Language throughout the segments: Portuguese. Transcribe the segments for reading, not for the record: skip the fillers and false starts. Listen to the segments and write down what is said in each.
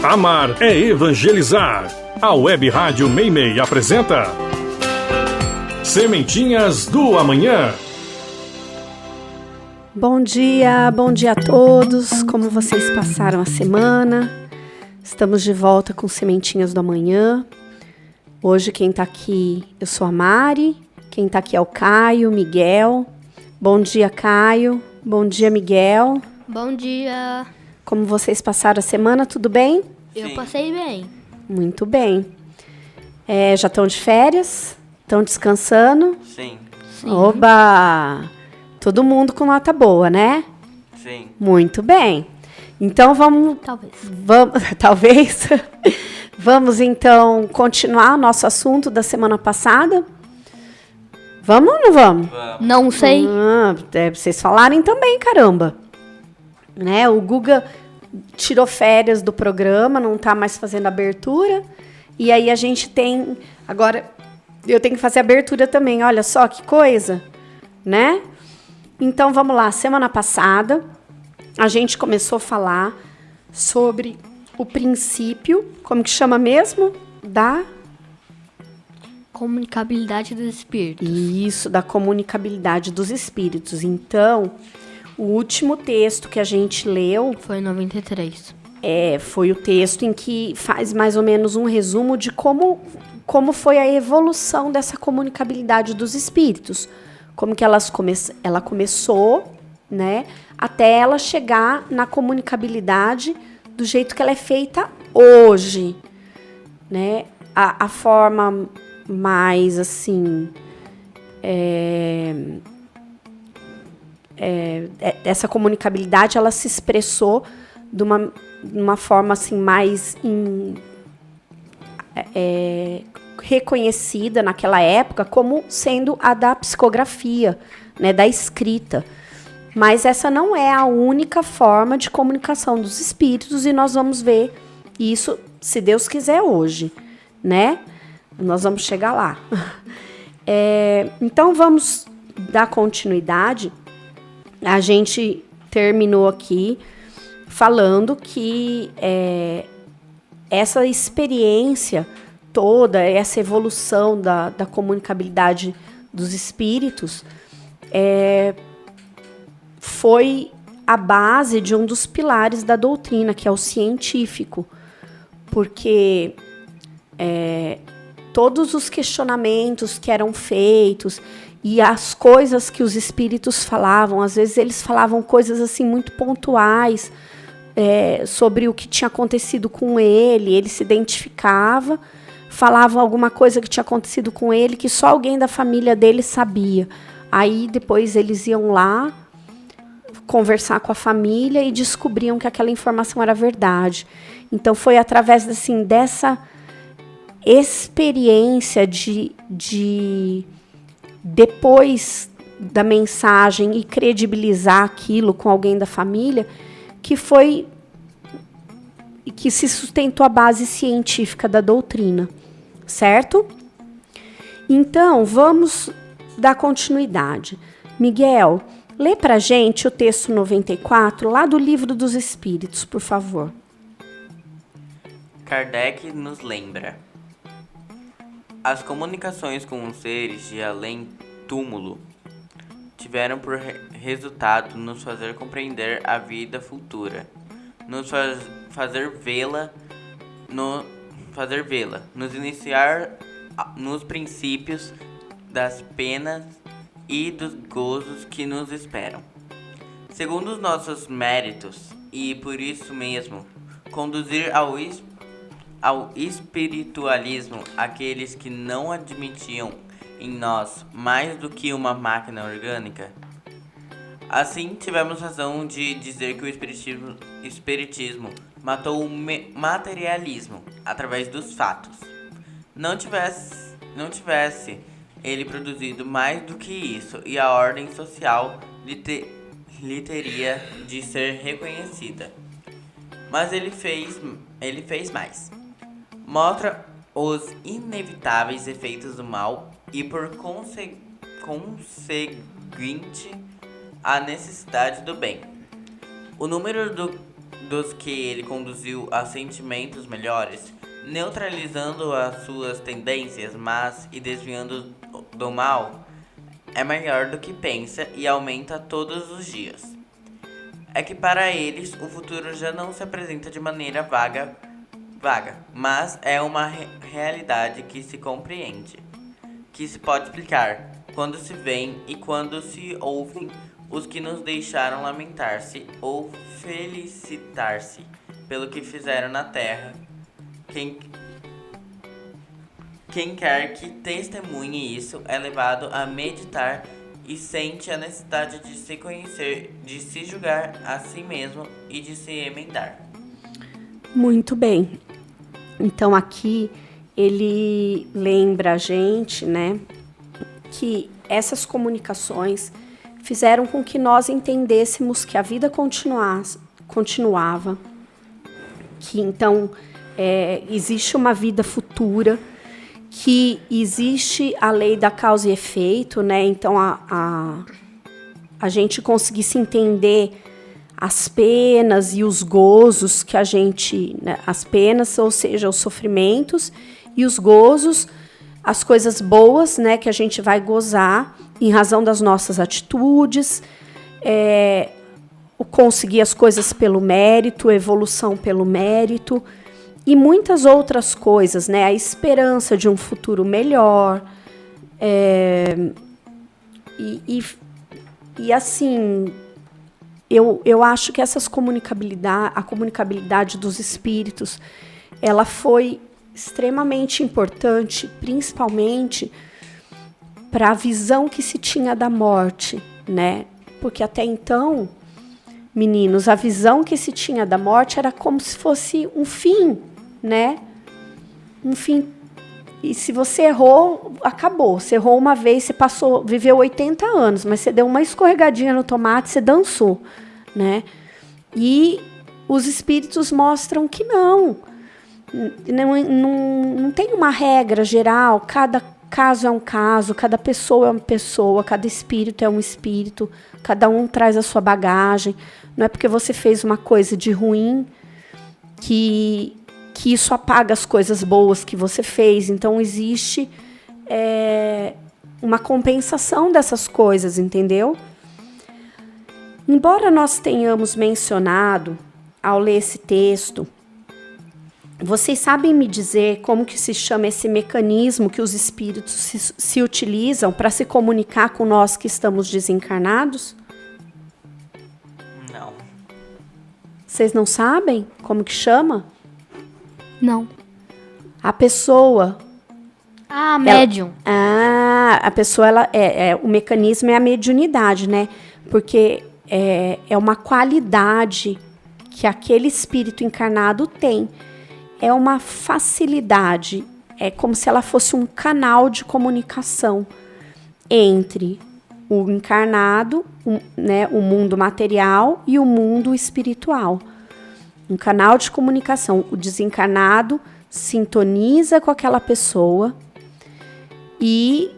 Amar é evangelizar. A Web Rádio Meimei apresenta Sementinhas do Amanhã. Bom dia a todos. Como vocês passaram a semana? Estamos de volta com Sementinhas do Amanhã. Hoje quem está aqui, eu sou a Mari. Quem está aqui é o Caio, Miguel. Bom dia, Caio. Bom dia, Miguel. Bom dia. Como vocês passaram a semana, tudo bem? Eu passei bem. Muito bem. Já estão de férias? Estão descansando? Sim. Oba! Todo mundo com nota boa, né? Sim. Muito bem. Então vamos... Talvez. Vamos então continuar o nosso assunto da semana passada? Vamos ou não vamos? Não sei. Vocês falarem também, caramba. Né? O Guga tirou férias do programa, não está mais fazendo abertura. E aí a gente tem... Agora, eu tenho que fazer abertura também. Olha só que coisa, né? Então, vamos lá. Semana passada, a gente começou a falar sobre o princípio, como que chama mesmo? Da... Comunicabilidade dos espíritos. Isso, da comunicabilidade dos espíritos. Então, o último texto que a gente leu... Foi em 93. Foi o texto em que faz mais ou menos um resumo de como foi a evolução dessa comunicabilidade dos espíritos. Como que ela começou, né? Até ela chegar na comunicabilidade do jeito que ela é feita hoje, né? A forma mais, assim... essa comunicabilidade, ela se expressou de uma forma assim, mais reconhecida naquela época como sendo a da psicografia, né, da escrita. Mas essa não é a única forma de comunicação dos espíritos e nós vamos ver isso, se Deus quiser, hoje, né? Nós vamos chegar lá. Então, vamos dar continuidade. A gente terminou aqui falando que essa experiência toda, essa evolução da comunicabilidade dos espíritos foi a base de um dos pilares da doutrina, que é o científico, porque todos os questionamentos que eram feitos e as coisas que os espíritos falavam, às vezes eles falavam coisas assim muito pontuais sobre o que tinha acontecido com ele se identificava, falava alguma coisa que tinha acontecido com ele que só alguém da família dele sabia. Aí depois eles iam lá conversar com a família e descobriam que aquela informação era verdade. Então foi através assim, dessa experiência de depois da mensagem e credibilizar aquilo com alguém da família, que se sustentou a base científica da doutrina, certo? Então, vamos dar continuidade. Miguel, lê pra gente o texto 94, lá do Livro dos Espíritos, por favor. Kardec nos lembra: as comunicações com os seres de além-túmulo tiveram por resultado nos fazer compreender a vida futura, nos fazer vê-la, nos iniciar nos princípios das penas e dos gozos que nos esperam. Segundo os nossos méritos, e por isso mesmo, conduzir ao espiritualismo aqueles que não admitiam em nós mais do que uma máquina orgânica. Assim, tivemos razão de dizer que o espiritismo matou o materialismo através dos fatos. Não tivesse ele produzido mais do que isso, e a ordem social lhe teria de ser reconhecida. Mas ele fez mais. Mostra os inevitáveis efeitos do mal e, por conseguinte, a necessidade do bem. O número dos que ele conduziu a sentimentos melhores, neutralizando as suas tendências más e desviando do mal, é maior do que pensa e aumenta todos os dias. É que para eles o futuro já não se apresenta de maneira vaga, mas é uma realidade que se compreende, que se pode explicar, quando se veem e quando se ouvem os que nos deixaram lamentar-se ou felicitar-se pelo que fizeram na terra. Quem quer que testemunhe isso é levado a meditar e sente a necessidade de se conhecer, de se julgar a si mesmo e de se emendar. Muito bem. Então aqui ele lembra a gente, né, que essas comunicações fizeram com que nós entendêssemos que a vida continuava, que então existe uma vida futura, que existe a lei da causa e efeito, né? Então a gente conseguisse entender as penas e os gozos que a gente, né, as penas, ou seja, os sofrimentos, e os gozos, as coisas boas, né, que a gente vai gozar em razão das nossas atitudes, o conseguir as coisas pelo mérito, evolução pelo mérito, e muitas outras coisas, né, a esperança de um futuro melhor, e assim, eu acho que a comunicabilidade dos espíritos, ela foi extremamente importante, principalmente para a visão que se tinha da morte, né? Porque até então, meninos, a visão que se tinha da morte era como se fosse um fim, né? Um fim. E se você errou, acabou. Você errou uma vez, você viveu 80 anos, mas você deu uma escorregadinha no tomate, você dançou, né? E os espíritos mostram que não tem uma regra geral, cada caso é um caso, cada pessoa é uma pessoa, cada espírito é um espírito, cada um traz a sua bagagem. Não é porque você fez uma coisa de ruim que isso apaga as coisas boas que você fez. Então existe uma compensação dessas coisas, entendeu? Embora nós tenhamos mencionado ao ler esse texto, vocês sabem me dizer como que se chama esse mecanismo que os espíritos se utilizam para se comunicar com nós que estamos desencarnados? Não. Vocês não sabem como que chama? Não. A pessoa... médium. A pessoa, o mecanismo é a mediunidade, né? Porque é uma qualidade que aquele espírito encarnado tem. É uma facilidade, é como se ela fosse um canal de comunicação entre o encarnado, né, o mundo material e o mundo espiritual. Um canal de comunicação. O desencarnado sintoniza com aquela pessoa e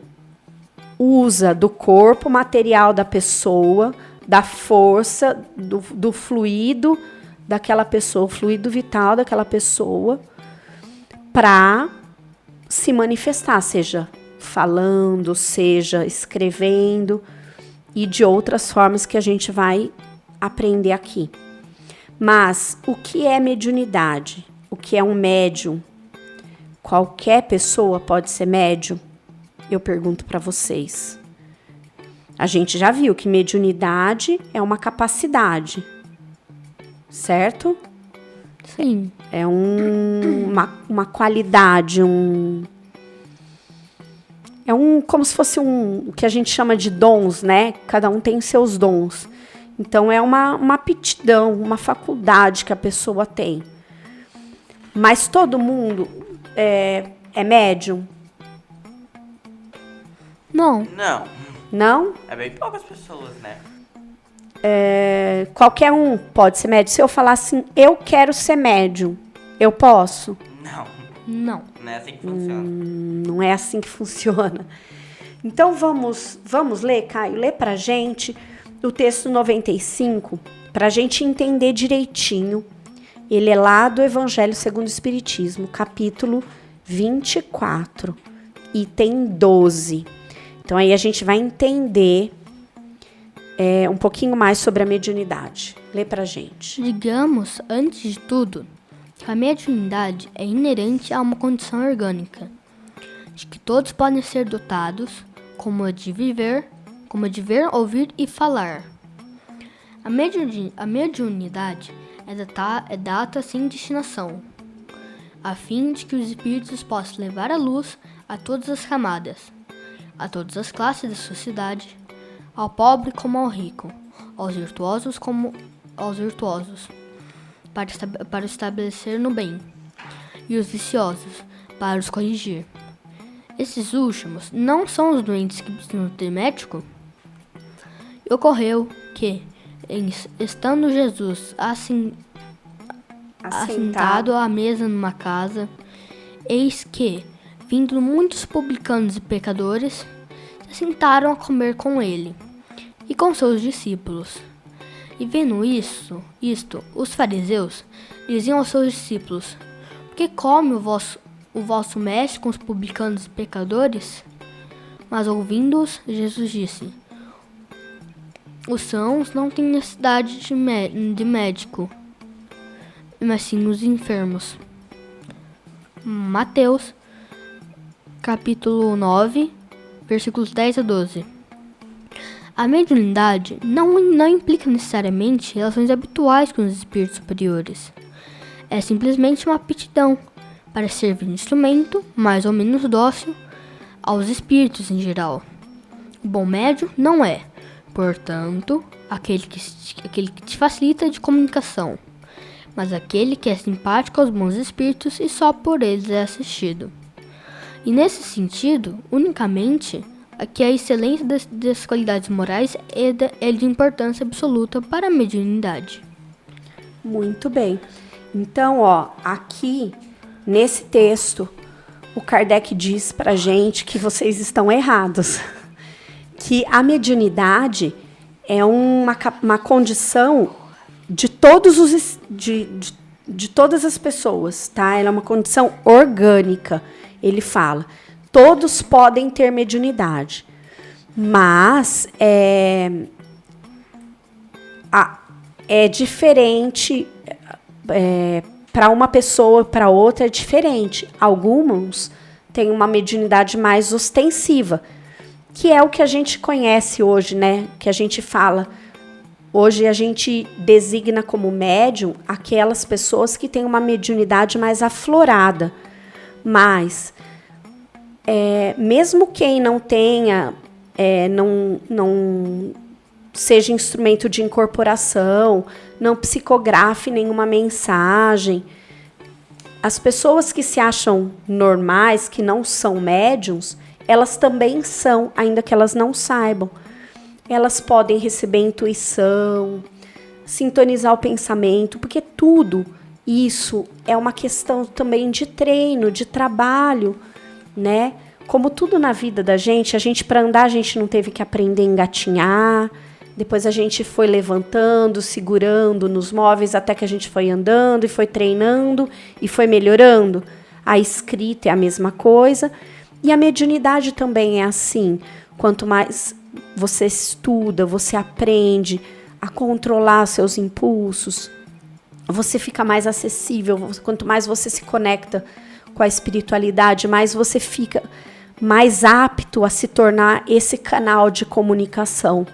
usa do corpo material da pessoa, da força, do fluido daquela pessoa, o fluido vital daquela pessoa, para se manifestar, seja falando, seja escrevendo, e de outras formas que a gente vai aprender aqui. Mas o que é mediunidade? O que é um médium? Qualquer pessoa pode ser médium? Eu pergunto para vocês. A gente já viu que mediunidade é uma capacidade, certo? Sim. É uma qualidade, como se fosse o que a gente chama de dons, né? Cada um tem seus dons. Então, é uma aptidão, uma faculdade que a pessoa tem. Mas todo mundo é médium? Não. Não. Não? É bem poucas pessoas, né? Qualquer um pode ser médium. Se eu falar assim, eu quero ser médium, eu posso? Não. Não. Não é assim que funciona. Não é assim que funciona. Então vamos ler, Caio, lê pra gente o texto 95, para a gente entender direitinho. Ele é lá do Evangelho segundo o Espiritismo, capítulo 24, item 12. Então aí a gente vai entender um pouquinho mais sobre a mediunidade. Lê pra gente. Digamos, antes de tudo, que a mediunidade é inerente a uma condição orgânica, de que todos podem ser dotados, como a de ver, ouvir e falar. A mediunidade é data sem destinação, a fim de que os espíritos possam levar a luz a todas as camadas, a todas as classes da sociedade, ao pobre como ao rico, aos virtuosos como aos virtuosos, para estabelecer no bem, e os viciosos, para os corrigir. Esses últimos não são os doentes que precisam de médico? E ocorreu que, estando Jesus assentado à mesa numa casa, eis que, vindo muitos publicanos e pecadores, se sentaram a comer com ele e com seus discípulos. E vendo isto, os fariseus diziam aos seus discípulos: por que come o vosso mestre com os publicanos e pecadores? Mas ouvindo-os, Jesus disse: os sãos não têm necessidade de médico, mas sim os enfermos. Mateus, capítulo 9, versículos 10 a 12. A mediunidade não implica necessariamente relações habituais com os espíritos superiores. É simplesmente uma aptidão para servir de instrumento, mais ou menos dócil, aos espíritos em geral. O bom médium não é, portanto, aquele que te facilita de comunicação, mas aquele que é simpático aos bons espíritos e só por eles é assistido. E nesse sentido, unicamente, que a excelência das qualidades morais é de importância absoluta para a mediunidade. Muito bem. Então, aqui, nesse texto, o Kardec diz pra gente que vocês estão errados. Que a mediunidade é uma condição de todas as pessoas, tá? Ela é uma condição orgânica, ele fala. Todos podem ter mediunidade, mas é diferente, para uma pessoa, para outra é diferente. Alguns têm uma mediunidade mais ostensiva, que é o que a gente conhece hoje, né? Que a gente fala. Hoje a gente designa como médium aquelas pessoas que têm uma mediunidade mais aflorada. Mas, mesmo quem não tenha, não seja instrumento de incorporação, não psicografe nenhuma mensagem, as pessoas que se acham normais, que não são médiums, elas também são, ainda que elas não saibam. Elas podem receber intuição, sintonizar o pensamento, porque tudo isso é uma questão também de treino, de trabalho, né? Como tudo na vida da gente, para andar a gente não teve que aprender a engatinhar, depois a gente foi levantando, segurando nos móveis até que a gente foi andando e foi treinando e foi melhorando. A escrita é a mesma coisa e a mediunidade também é assim. Quanto mais você estuda, você aprende a controlar seus impulsos, você fica mais acessível. Quanto mais você se conecta com a espiritualidade, mais você fica mais apto a se tornar esse canal de comunicação.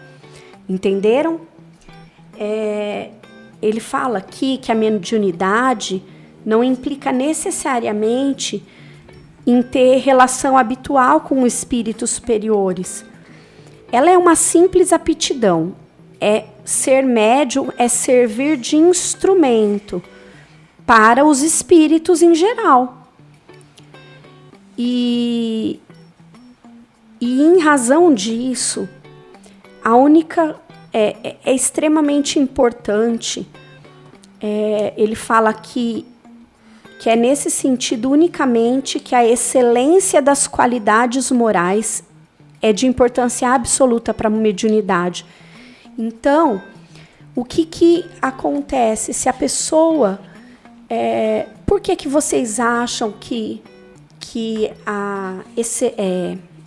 Entenderam? Ele fala aqui que a mediunidade não implica necessariamente em ter relação habitual com espíritos superiores. Ela é uma simples aptidão. Ser médium é servir de instrumento para os espíritos em geral. E em razão disso, é extremamente importante. Ele fala que é nesse sentido unicamente que a excelência das qualidades morais é de importância absoluta para a mediunidade. Então, O que acontece se a pessoa... por que vocês acham que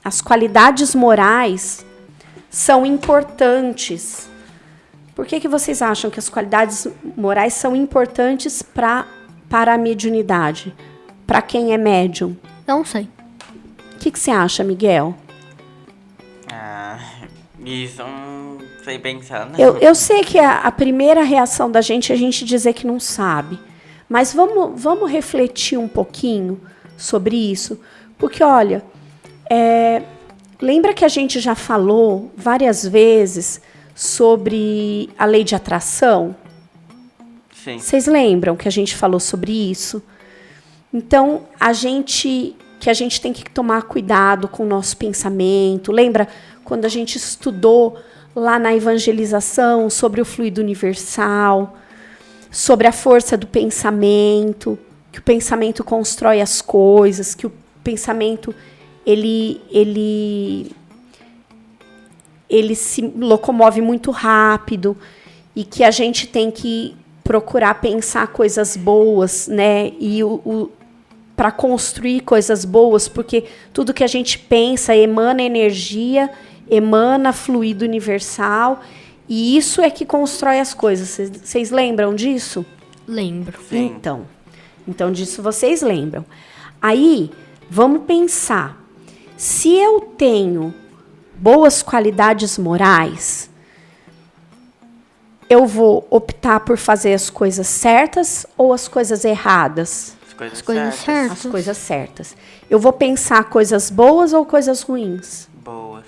as qualidades morais são importantes? Por que vocês acham que as qualidades morais são importantes para a mediunidade? Para quem é médium? Não sei. O que você acha, Miguel? Isso não sei pensar, né? Eu sei que a primeira reação da gente é a gente dizer que não sabe. Mas vamos refletir um pouquinho sobre isso. Porque, olha, lembra que a gente já falou várias vezes sobre a lei de atração? Sim. Vocês lembram que a gente falou sobre isso? Então, a gente tem que tomar cuidado com o nosso pensamento. Lembra quando a gente estudou lá na evangelização sobre o fluido universal, sobre a força do pensamento, que o pensamento constrói as coisas, que o pensamento ele se locomove muito rápido e que a gente tem que procurar pensar coisas boas, né? E para construir coisas boas, porque tudo que a gente pensa emana energia, emana fluido universal, e isso é que constrói as coisas. Vocês lembram disso? Lembro. Sim. Então disso vocês lembram. Aí, vamos pensar. Se eu tenho boas qualidades morais, eu vou optar por fazer as coisas certas ou as coisas erradas? As Coisas certas. As coisas certas. Eu vou pensar coisas boas ou coisas ruins? Boas.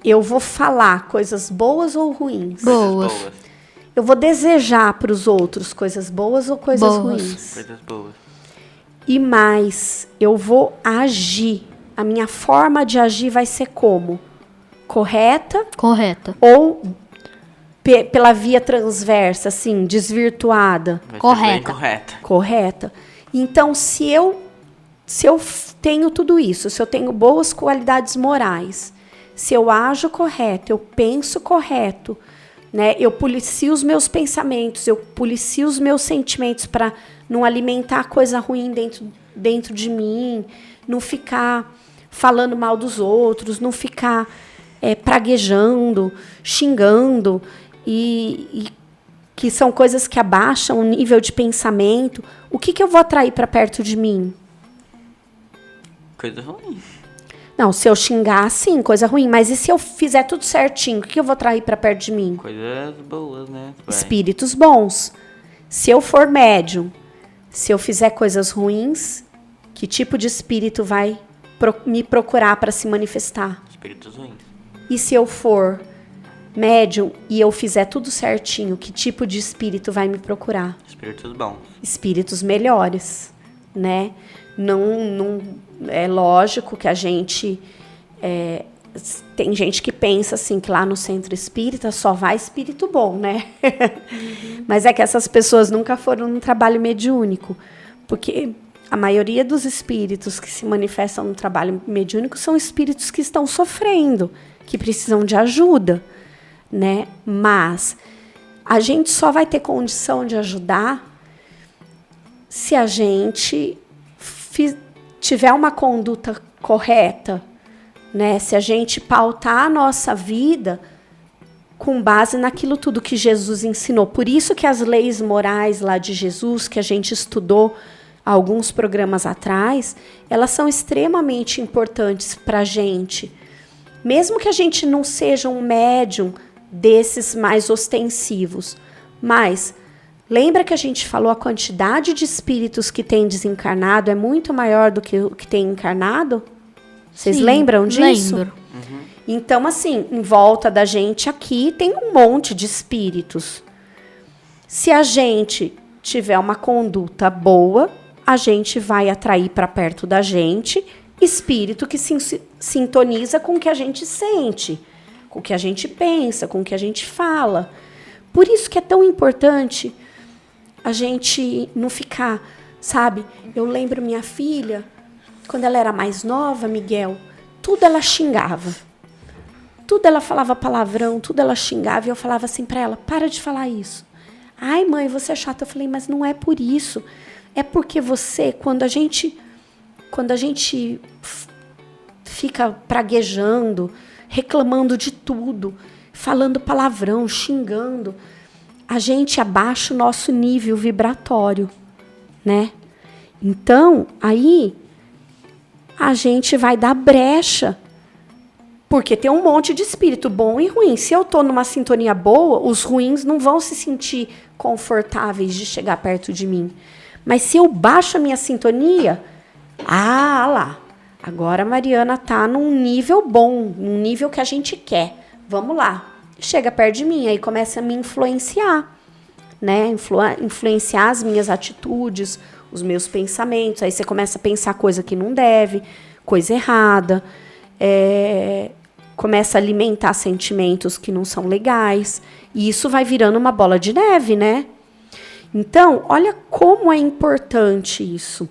Eu vou falar coisas boas ou ruins? Boas. Coisas boas. Eu vou desejar para os outros coisas boas ou coisas Boas. ruins? Coisas boas. E mais, eu vou agir. A minha forma de agir vai ser como? Correta Correta. ou pela via transversa, assim, desvirtuada? Vai ser Correta. bem correta. Correta. Então, se eu tenho tudo isso, se eu tenho boas qualidades morais, se eu ajo correto, eu penso correto, né? Eu policio os meus pensamentos, eu policio os meus sentimentos para não alimentar coisa ruim dentro de mim, não ficar falando mal dos outros, não ficar praguejando, xingando, e que são coisas que abaixam o nível de pensamento. O que eu vou atrair para perto de mim? Coisa ruim. Não, se eu xingar, sim, coisa ruim. Mas e se eu fizer tudo certinho, o que eu vou atrair para perto de mim? Coisas boas, né? Espíritos bons. Se eu for médium, se eu fizer coisas ruins, que tipo de espírito vai me procurar para se manifestar? Espíritos ruins. E se eu for médium e eu fizer tudo certinho, que tipo de espírito vai me procurar? Espíritos bons. Espíritos melhores, né? Não é lógico que a gente tem gente que pensa assim que lá no centro espírita só vai espírito bom, né? Mas é que essas pessoas nunca foram num trabalho mediúnico, porque a maioria dos espíritos que se manifestam no trabalho mediúnico são espíritos que estão sofrendo, que precisam de ajuda, né? Mas a gente só vai ter condição de ajudar se a gente tiver uma conduta correta, né? Se a gente pautar a nossa vida com base naquilo tudo que Jesus ensinou. Por isso que as leis morais lá de Jesus, que a gente estudou alguns programas atrás, elas são extremamente importantes para a gente. Mesmo que a gente não seja um médium desses mais ostensivos, mas lembra que a gente falou a quantidade de espíritos que tem desencarnado é muito maior do que o que tem encarnado? Vocês lembram disso? Lembro. Então, assim, em volta da gente aqui tem um monte de espíritos. Se a gente tiver uma conduta boa, a gente vai atrair para perto da gente espírito que se sintoniza com o que a gente sente, com o que a gente pensa, com o que a gente fala. Por isso que é tão importante a gente não ficar, sabe? Eu lembro minha filha, quando ela era mais nova, Miguel, tudo ela xingava. tudo ela falava palavrão, tudo ela xingava, e eu falava assim para ela, para de falar isso. Ai, mãe, você é chata. Eu falei, mas não é por isso. É porque você, quando a gente fica praguejando, reclamando de tudo, falando palavrão, xingando, a gente abaixa o nosso nível vibratório, né? Então, aí a gente vai dar brecha, porque tem um monte de espírito bom e ruim. Se eu estou numa sintonia boa, os ruins não vão se sentir confortáveis de chegar perto de mim. Mas se eu baixo a minha sintonia, lá, agora a Mariana está num nível bom, num nível que a gente quer. Vamos lá. Chega perto de mim, aí começa a me influenciar, né? Influenciar as minhas atitudes, os meus pensamentos. Aí você começa a pensar coisa que não deve, coisa errada. Começa a alimentar sentimentos que não são legais. E isso vai virando uma bola de neve, né? Então, olha como é importante isso.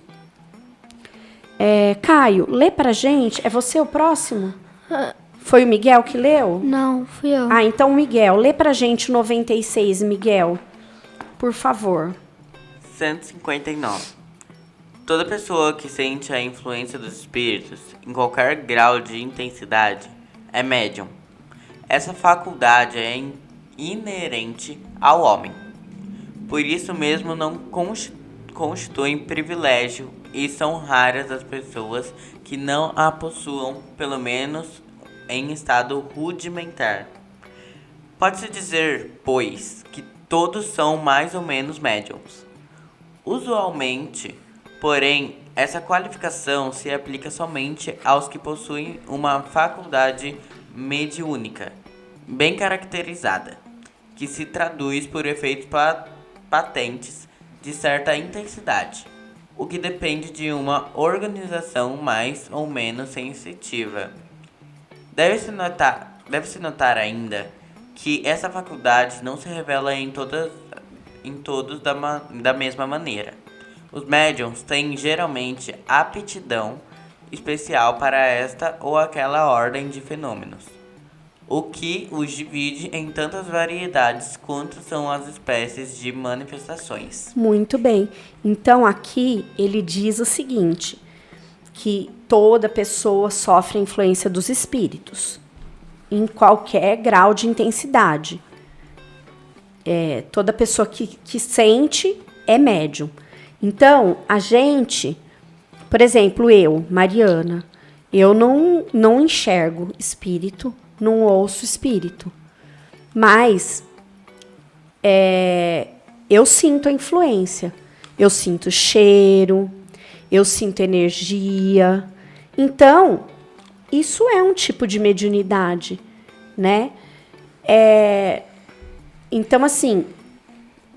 Caio, lê pra gente. É você o próximo? Foi o Miguel que leu? Não, fui eu. Então, Miguel, lê pra gente o 96, Miguel. Por favor. 159. Toda pessoa que sente a influência dos espíritos, em qualquer grau de intensidade, é médium. Essa faculdade é inerente ao homem. Por isso mesmo não constitui privilégio e são raras as pessoas que não a possuam, pelo menos em estado rudimentar. Pode-se dizer, pois, que todos são mais ou menos médiums. Usualmente, porém, essa qualificação se aplica somente aos que possuem uma faculdade mediúnica, bem caracterizada, que se traduz por efeitos patentes de certa intensidade, o que depende de uma organização mais ou menos sensitiva. Deve-se notar ainda que essa faculdade não se revela em todos da mesma maneira. Os médiums têm geralmente aptidão especial para esta ou aquela ordem de fenômenos, o que os divide em tantas variedades quanto são as espécies de manifestações. Muito bem. Então, aqui ele diz o seguinte, que toda pessoa sofre a influência dos espíritos, em qualquer grau de intensidade. Toda pessoa que sente é médium. Então, a gente, por exemplo, eu, Mariana, eu não enxergo espírito, não ouço espírito, mas eu sinto a influência, eu sinto cheiro, eu sinto energia. Então, isso é um tipo de mediunidade, né? Então, assim,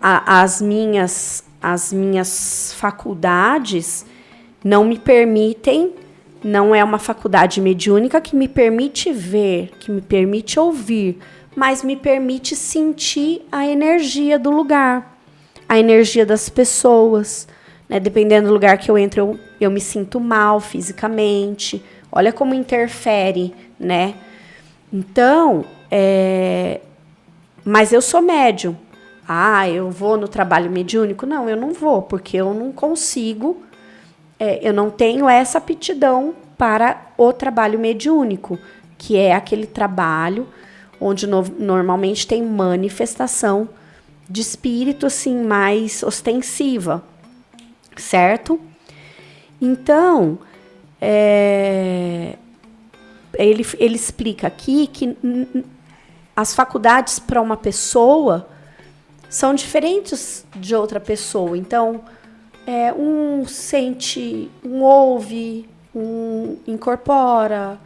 as minhas faculdades não me permitem, não é uma faculdade mediúnica que me permite ver, que me permite ouvir, mas me permite sentir a energia do lugar, a energia das pessoas, né? Dependendo do lugar que eu entro, eu me sinto mal fisicamente. Olha como interfere, né? Então, mas eu sou médium. Eu vou no trabalho mediúnico? Não, eu não vou, porque eu não consigo, eu não tenho essa aptidão para o trabalho mediúnico, que é aquele trabalho onde normalmente tem manifestação de espírito, assim, mais ostensiva, certo? Então, ele explica aqui que as faculdades para uma pessoa são diferentes de outra pessoa. Então, um sente, um ouve, um incorpora,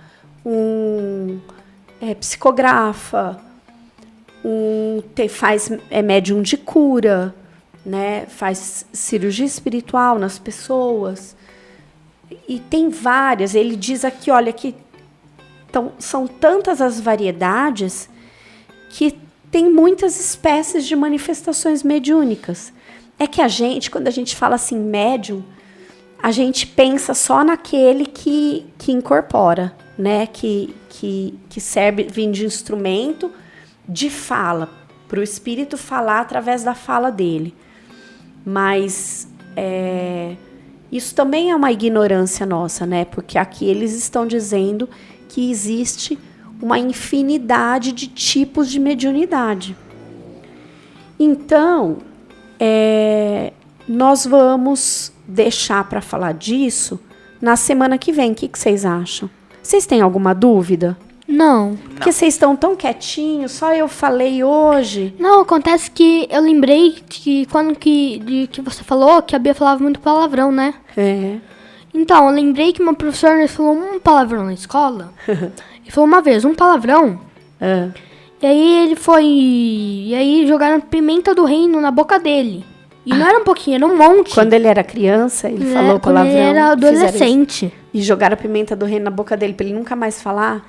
um psicografa, é médium de cura, né? Faz cirurgia espiritual nas pessoas. E tem várias. Ele diz aqui, olha, que são tantas as variedades que tem muitas espécies de manifestações mediúnicas. É que quando a gente fala assim, médium, a gente pensa só naquele que incorpora, né, que serve de instrumento de fala, para o espírito falar através da fala dele. Mas isso também é uma ignorância nossa, né? Porque aqui eles estão dizendo que existe uma infinidade de tipos de mediunidade. Então, nós vamos deixar para falar disso na semana que vem. O que vocês acham? Vocês têm alguma dúvida? Não. Porque vocês estão tão quietinhos, só eu falei hoje. Não, acontece que eu lembrei que quando que você falou que a Bia falava muito palavrão, né? Então, eu lembrei que uma professora falou um palavrão na escola. Ele falou uma vez, um palavrão. E aí ele foi... E aí jogaram pimenta do reino na boca dele. E não era um pouquinho, era um monte. Quando ele era criança, ele falou palavrão. Quando ele era adolescente. E jogaram a pimenta do reino na boca dele pra ele nunca mais falar?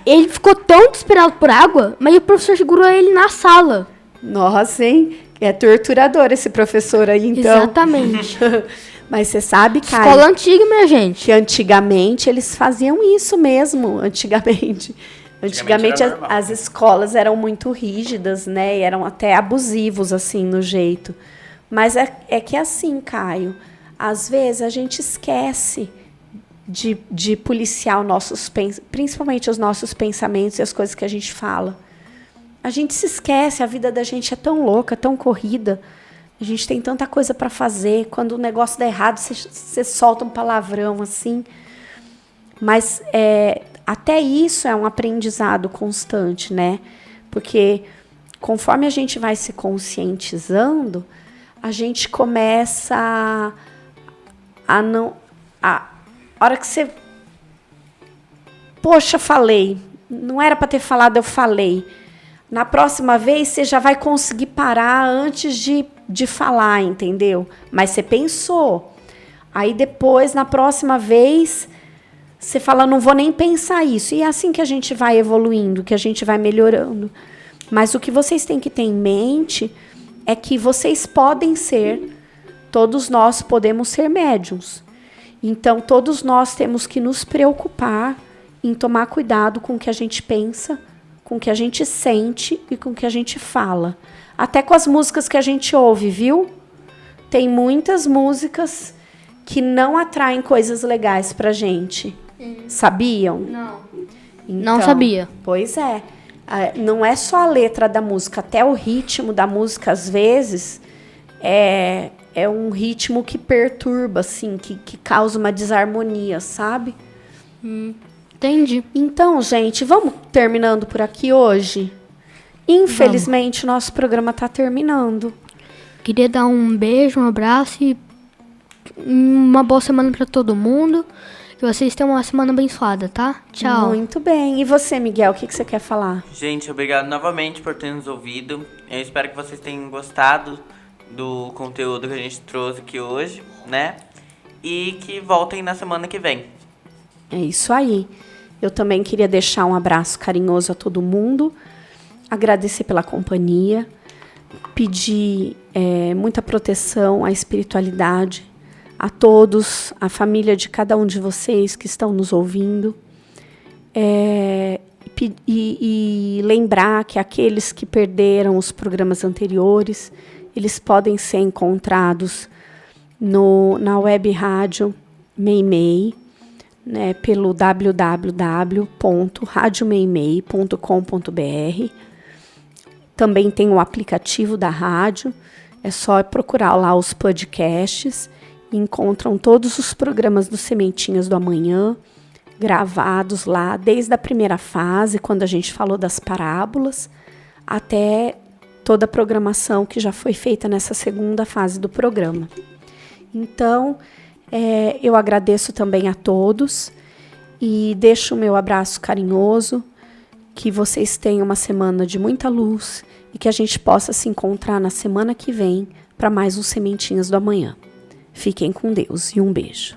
Ele ficou tão desesperado por água, mas o professor segurou ele na sala. Nossa, hein? É torturador esse professor aí, então. Exatamente. Mas você sabe, Caio... Escola antiga, minha gente. Que antigamente eles faziam isso mesmo, Antigamente as escolas eram muito rígidas, né? E eram até abusivos, assim, no jeito. Mas é que assim, Caio, às vezes a gente esquece de policiar principalmente os nossos pensamentos e as coisas que a gente fala. A gente se esquece, a vida da gente é tão louca, tão corrida. A gente tem tanta coisa para fazer. Quando o negócio dá errado, você solta um palavrão assim. Mas até isso é um aprendizado constante, né? Porque conforme a gente vai se conscientizando, a gente começa a hora que você... Poxa, falei. Não era para ter falado, eu falei. Na próxima vez, você já vai conseguir parar antes de falar, entendeu? Mas você pensou. Aí depois, na próxima vez, você fala, não vou nem pensar isso. E é assim que a gente vai evoluindo, que a gente vai melhorando. Mas o que vocês têm que ter em mente é que vocês podem ser, todos nós podemos ser médiuns. Então, todos nós temos que nos preocupar em tomar cuidado com o que a gente pensa, com o que a gente sente e com o que a gente fala. Até com as músicas que a gente ouve, viu? Tem muitas músicas que não atraem coisas legais pra gente. Sabiam? Não. Então, Não sabia. Pois é. Não é só a letra da música, até o ritmo da música, às vezes, é um ritmo que perturba, assim, que causa uma desarmonia, sabe? Entendi. Então, gente, vamos terminando por aqui hoje? Infelizmente, o nosso programa está terminando. Queria dar um beijo, um abraço e uma boa semana para todo mundo. Que vocês tenham uma semana abençoada, tá? Tchau. Muito bem. E você, Miguel, o que você quer falar? Gente, obrigado novamente por ter nos ouvido. Eu espero que vocês tenham gostado do conteúdo que a gente trouxe aqui hoje, né? E que voltem na semana que vem. É isso aí. Eu também queria deixar um abraço carinhoso a todo mundo, agradecer pela companhia, pedir muita proteção à espiritualidade, a todos, a família de cada um de vocês que estão nos ouvindo, e lembrar que aqueles que perderam os programas anteriores, eles podem ser encontrados na web rádio Meimei, né, pelo www.radiomeimei.com.br. Também tem o aplicativo da rádio, é só procurar lá os podcasts, e encontram todos os programas do Sementinhas do Amanhã, gravados lá, desde a primeira fase, quando a gente falou das parábolas, até toda a programação que já foi feita nessa segunda fase do programa. Então, eu agradeço também a todos e deixo o meu abraço carinhoso, que vocês tenham uma semana de muita luz e que a gente possa se encontrar na semana que vem para mais um Sementinhas do Amanhã. Fiquem com Deus e um beijo.